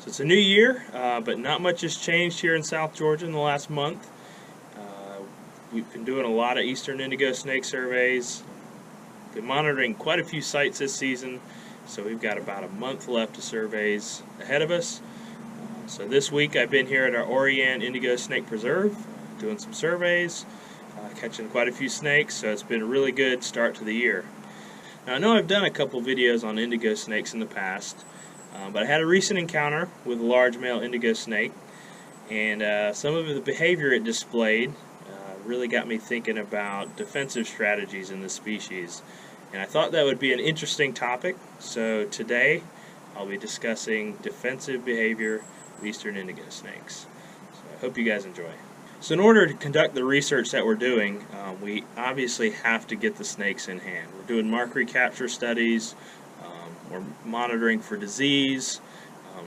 So it's a new year, but not much has changed here in South Georgia in the last month. We've been doing a lot of Eastern Indigo Snake surveys. Been monitoring quite a few sites this season, so we've got about a month left of surveys ahead of us. So this week I've been here at our Orianne Indigo Snake Preserve, doing some surveys, catching quite a few snakes, so it's been a really good start to the year. Now I know I've done a couple videos on indigo snakes in the past, but I had a recent encounter with a large male indigo snake, and some of the behavior it displayed really got me thinking about defensive strategies in this species. And I thought that would be an interesting topic, so today I'll be discussing defensive behavior of Eastern Indigo snakes. So I hope you guys enjoy. So in order to conduct the research that we're doing, we obviously have to get the snakes in hand. We're doing mark recapture studies, we're monitoring for disease,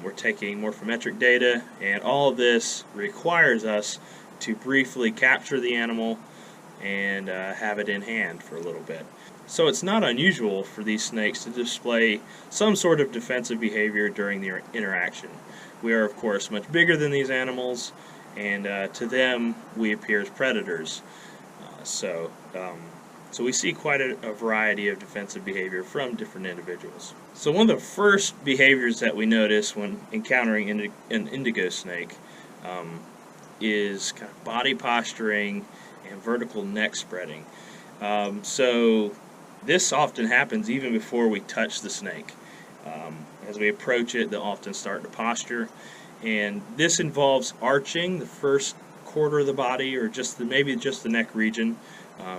we're taking morphometric data, and all of this requires us to briefly capture the animal and have it in hand for a little bit. So it's not unusual for these snakes to display some sort of defensive behavior during the interaction. We are of course much bigger than these animals, and to them we appear as predators. So we see quite a variety of defensive behavior from different individuals. So one of the first behaviors that we notice when encountering an indigo snake is kind of body posturing and vertical neck spreading. So this often happens even before we touch the snake. As we approach it, they'll often start to posture, and this involves arching the first quarter of the body, or maybe just the neck region,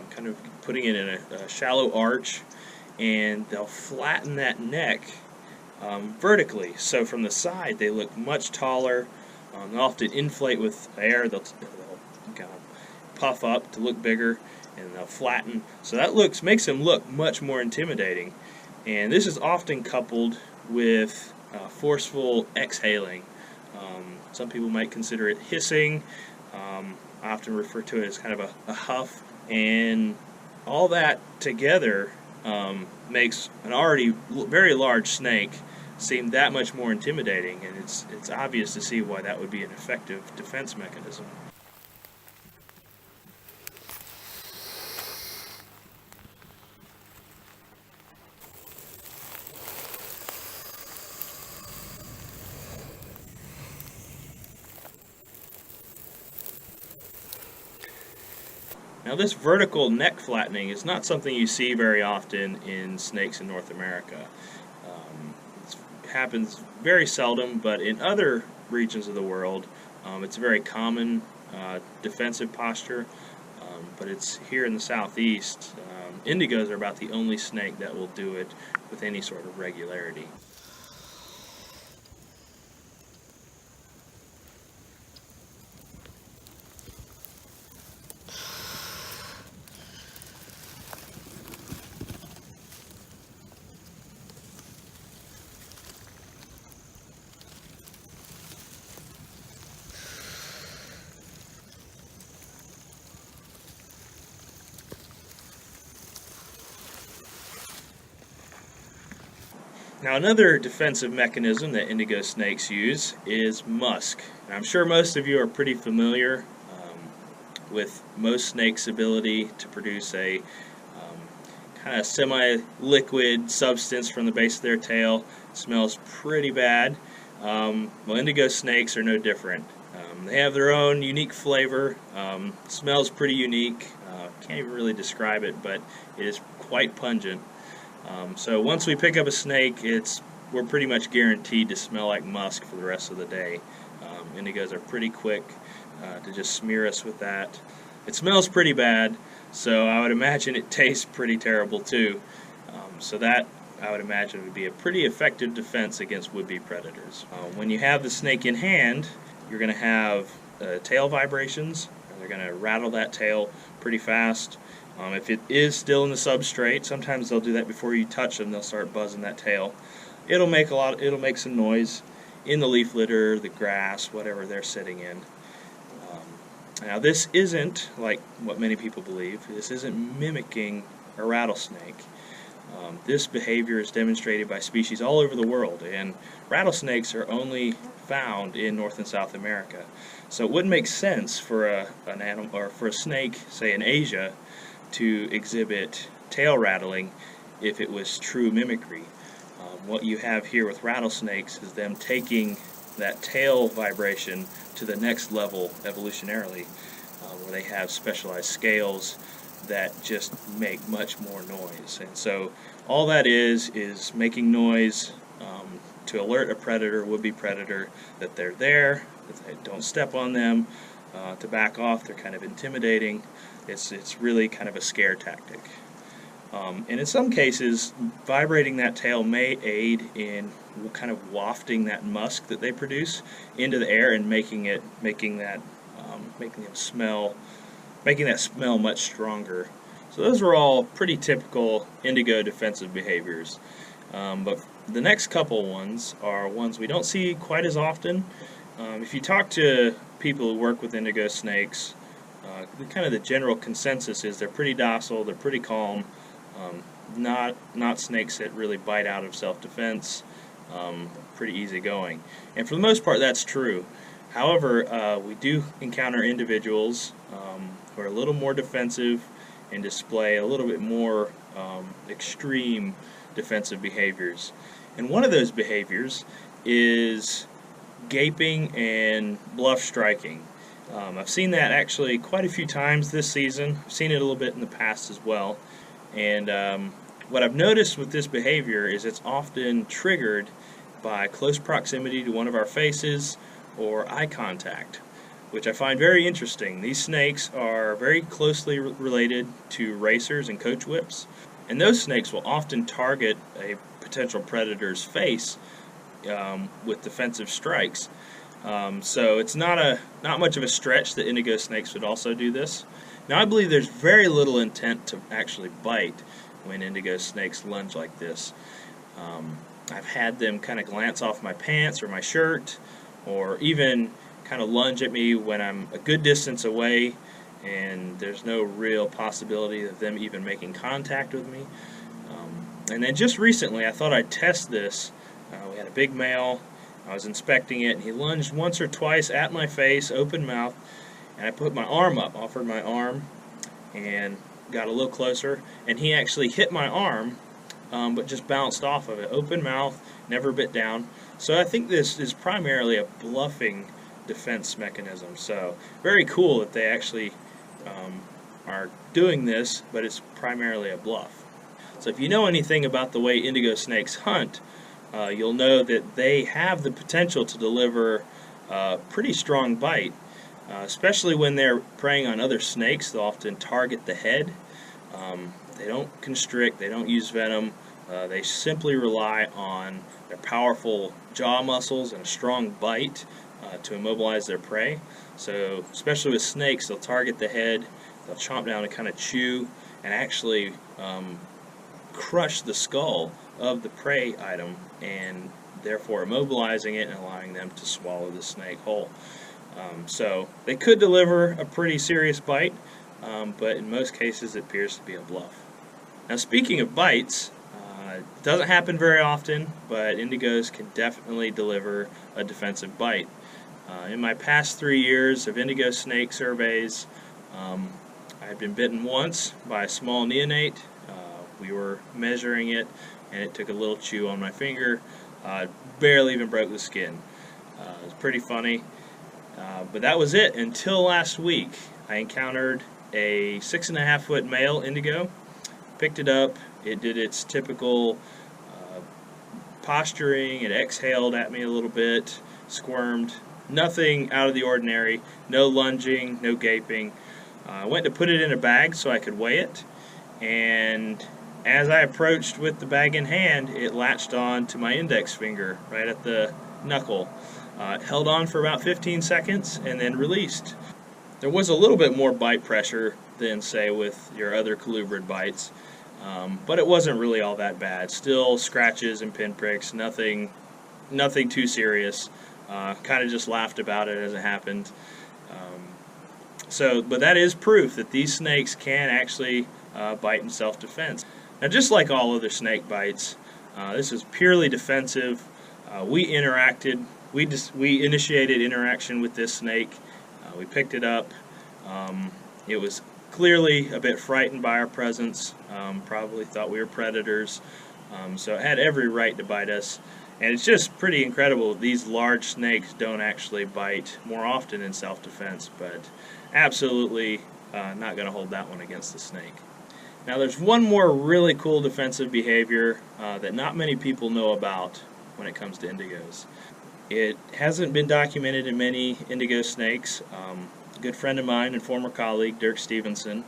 kind of putting it in a shallow arch, and they'll flatten that neck vertically. So from the side they look much taller. They'll often inflate with air. They'll kind of puff up to look bigger, and they'll flatten. So that makes them look much more intimidating. And this is often coupled with forceful exhaling. Some people might consider it hissing. I often refer to it as kind of a huff. And all that together makes an already very large snake seem that much more intimidating, and it's obvious to see why that would be an effective defense mechanism. Now this vertical neck flattening is not something you see very often in snakes in North America. It happens very seldom, but in other regions of the world it's a very common defensive posture, but it's here in the southeast. Indigos are about the only snake that will do it with any sort of regularity. Now another defensive mechanism that indigo snakes use is musk. And I'm sure most of you are pretty familiar with most snakes' ability to produce a kind of semi-liquid substance from the base of their tail. It smells pretty bad. Well, indigo snakes are no different. They have their own unique flavor. Smells pretty unique. Can't even really describe it, but it is quite pungent. So once we pick up a snake, we're pretty much guaranteed to smell like musk for the rest of the day. Indigos are pretty quick to just smear us with that. It smells pretty bad, so I would imagine it tastes pretty terrible too. So that, I would imagine, would be a pretty effective defense against would-be predators. When you have the snake in hand, you're going to have tail vibrations. They're going to rattle that tail pretty fast. If it is still in the substrate, sometimes they'll do that before you touch them. They'll start buzzing that tail. It'll make some noise in the leaf litter, the grass, whatever they're sitting in. Now this isn't like what many people believe. This isn't mimicking a rattlesnake. This behavior is demonstrated by species all over the world, and rattlesnakes are only found in North and South America. So it wouldn't make sense for an animal, or for a snake, say in Asia, to exhibit tail rattling if it was true mimicry. What you have here with rattlesnakes is them taking that tail vibration to the next level evolutionarily, where they have specialized scales that just make much more noise. And so all that is making noise to alert a predator, would-be predator, that they're there, that they don't step on them, to back off. They're kind of intimidating. It's really kind of a scare tactic. And in some cases, vibrating that tail may aid in kind of wafting that musk that they produce into the air and making that smell much stronger. So those are all pretty typical indigo defensive behaviors. But the next couple ones are ones we don't see quite as often. If you talk to people who work with indigo snakes, kind of the general consensus is they're pretty docile, they're pretty calm, not snakes that really bite out of self-defense, pretty easygoing. And for the most part, that's true. However, we do encounter individuals who are a little more defensive and display a little bit more extreme defensive behaviors. And one of those behaviors is gaping and bluff striking. I've seen that actually quite a few times this season. I've seen it a little bit in the past as well. And what I've noticed with this behavior is it's often triggered by close proximity to one of our faces or eye contact, which I find very interesting. These snakes are very closely related to racers and coach whips, and those snakes will often target a potential predator's face with defensive strikes. So it's not much of a stretch that indigo snakes would also do this. Now, I believe there's very little intent to actually bite when indigo snakes lunge like this. I've had them kind of glance off my pants or my shirt, or even kind of lunge at me when I'm a good distance away and there's no real possibility of them even making contact with me. And then just recently I thought I'd test this. We had a big male, I was inspecting it, and he lunged once or twice at my face, open mouth, and I put my arm up, offered my arm, and got a little closer, and he actually hit my arm, but just bounced off of it, open mouth, never bit down. So I think this is primarily a bluffing defense mechanism. So very cool that they actually are doing this, but it's primarily a bluff. So if you know anything about the way indigo snakes hunt, you'll know that they have the potential to deliver a pretty strong bite, especially when they're preying on other snakes. They'll often target the head. They don't constrict, they don't use venom. They simply rely on their powerful jaw muscles and a strong bite to immobilize their prey. So especially with snakes, they'll target the head, they'll chomp down and kind of chew and actually crush the skull of the prey item, and therefore immobilizing it and allowing them to swallow the snake whole. So they could deliver a pretty serious bite, but in most cases it appears to be a bluff. Now, speaking of bites, it doesn't happen very often, but indigos can definitely deliver a defensive bite. In my past 3 years of indigo snake surveys, I had been bitten once by a small neonate. We were measuring it, and it took a little chew on my finger. Barely even broke the skin. It was pretty funny. But that was it until last week. I encountered a 6.5-foot male indigo. Picked it up. It did its typical posturing. It exhaled at me a little bit, squirmed. Nothing out of the ordinary. No lunging, no gaping. I went to put it in a bag so I could weigh it, and as I approached with the bag in hand, it latched on to my index finger right at the knuckle. It held on for about 15 seconds and then released. There was a little bit more bite pressure than, say, with your other colubrid bites, but it wasn't really all that bad. Still scratches and pinpricks, nothing too serious. Kind of just laughed about it as it happened. But that is proof that these snakes can actually bite in self-defense. Now, just like all other snake bites, this is purely defensive. We interacted we initiated interaction with this snake. We picked it up. It was clearly a bit frightened by our presence. Probably thought we were predators. So it had every right to bite us. And it's just pretty incredible. These large snakes don't actually bite more often in self-defense, but absolutely not going to hold that one against the snake. Now there's one more really cool defensive behavior that not many people know about when it comes to indigos. It hasn't been documented in many indigo snakes. A good friend of mine and former colleague, Dirk Stevenson,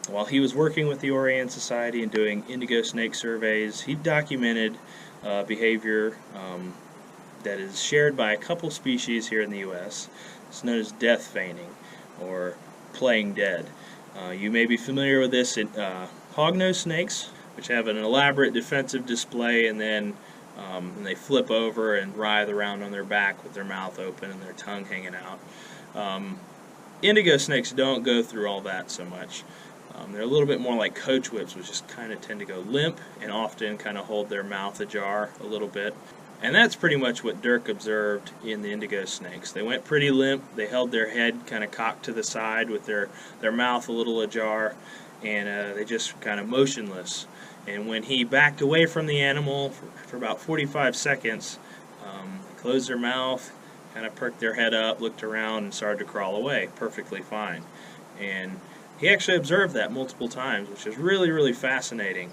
while he was working with the Orianne Society and doing indigo snake surveys, he documented behavior that is shared by a couple species here in the U.S. It's known as death feigning, or playing dead. You may be familiar with this in hognose snakes, which have an elaborate defensive display, and then they flip over and writhe around on their back with their mouth open and their tongue hanging out. Indigo snakes don't go through all that so much. They're a little bit more like coach whips, which just kind of tend to go limp and often kind of hold their mouth ajar a little bit. And that's pretty much what Dirk observed in the indigo snakes. They went pretty limp. They held their head kind of cocked to the side with their mouth a little ajar, and they just kind of motionless. And when he backed away from the animal for about 45 seconds, they closed their mouth, kind of perked their head up, looked around, and started to crawl away perfectly fine. And he actually observed that multiple times, which is really, really fascinating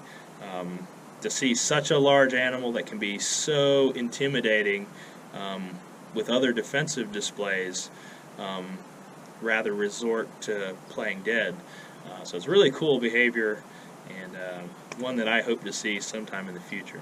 to see such a large animal that can be so intimidating with other defensive displays rather resort to playing dead. So it's really cool behavior, and one that I hope to see sometime in the future.